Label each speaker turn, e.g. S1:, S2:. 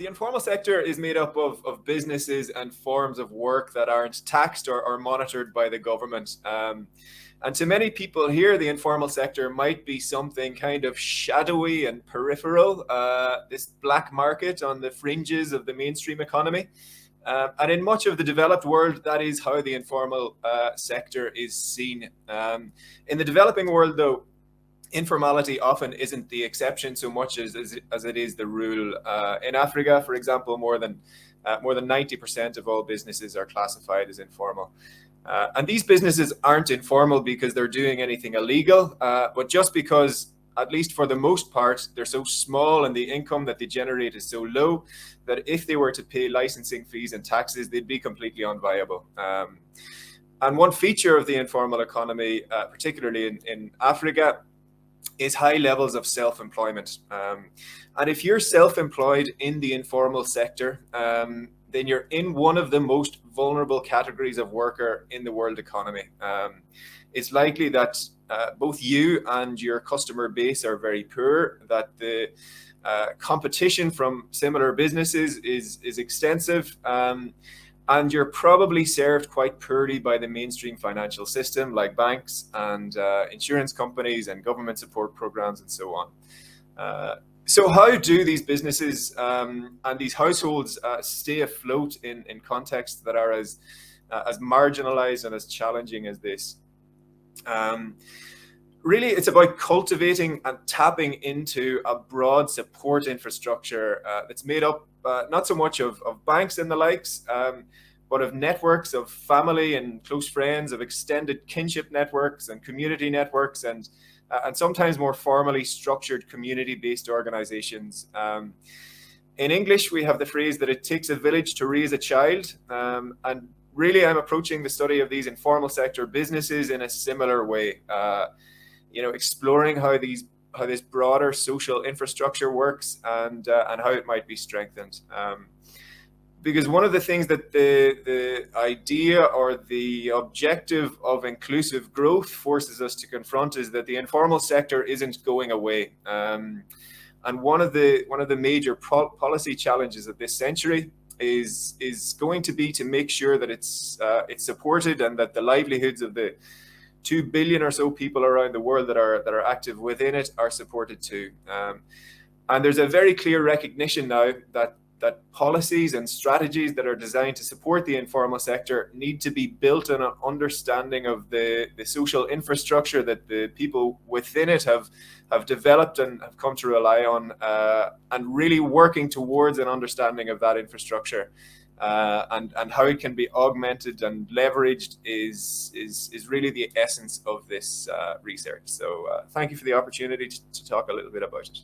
S1: informal sector is made up of businesses and forms of work that aren't taxed or monitored by the government. And to many people here, the informal sector might be something kind of shadowy and peripheral, this black market on the fringes of the mainstream economy. And in much of the developed world, that is how the informal sector is seen. In the developing world, though, informality often isn't the exception so much as it is the rule. In Africa, for example, more than 90% of all businesses are classified as informal. And these businesses aren't informal because they're doing anything illegal, but just because, at least for the most part, they're so small and the income that they generate is so low that if they were to pay licensing fees and taxes, they'd be completely unviable. And one feature of the informal economy, particularly in Africa, is high levels of self-employment. And if you're self-employed in the informal sector, then you're in one of the most vulnerable categories of worker in the world economy. It's likely that both you and your customer base are very poor, that the competition from similar businesses is extensive, and you're probably served quite poorly by the mainstream financial system, like banks and insurance companies and government support programs and so on. So how do these businesses and these households stay afloat in contexts that are as marginalized and as challenging as this? Really, it's about cultivating and tapping into a broad support infrastructure that's made up not so much of banks and the likes, but of networks of family and close friends, of extended kinship networks and community networks, and sometimes more formally structured community-based organizations. In English, we have the phrase that it takes a village to raise a child. And really, I'm approaching the study of these informal sector businesses in a similar way, exploring how this broader social infrastructure works and how it might be strengthened. Because one of the things that the idea or the objective of inclusive growth forces us to confront is that the informal sector isn't going away. And one of the major policy challenges of this century is going to be to make sure that it's supported and that the livelihoods of the 2 billion or so people around the world that are active within it are supported too. And there's a very clear recognition now that policies and strategies that are designed to support the informal sector need to be built on an understanding of the social infrastructure that the people within it have developed and have come to rely on, and really working towards an understanding of that infrastructure and how it can be augmented and leveraged is really the essence of this research. So thank you for the opportunity to talk a little bit about it.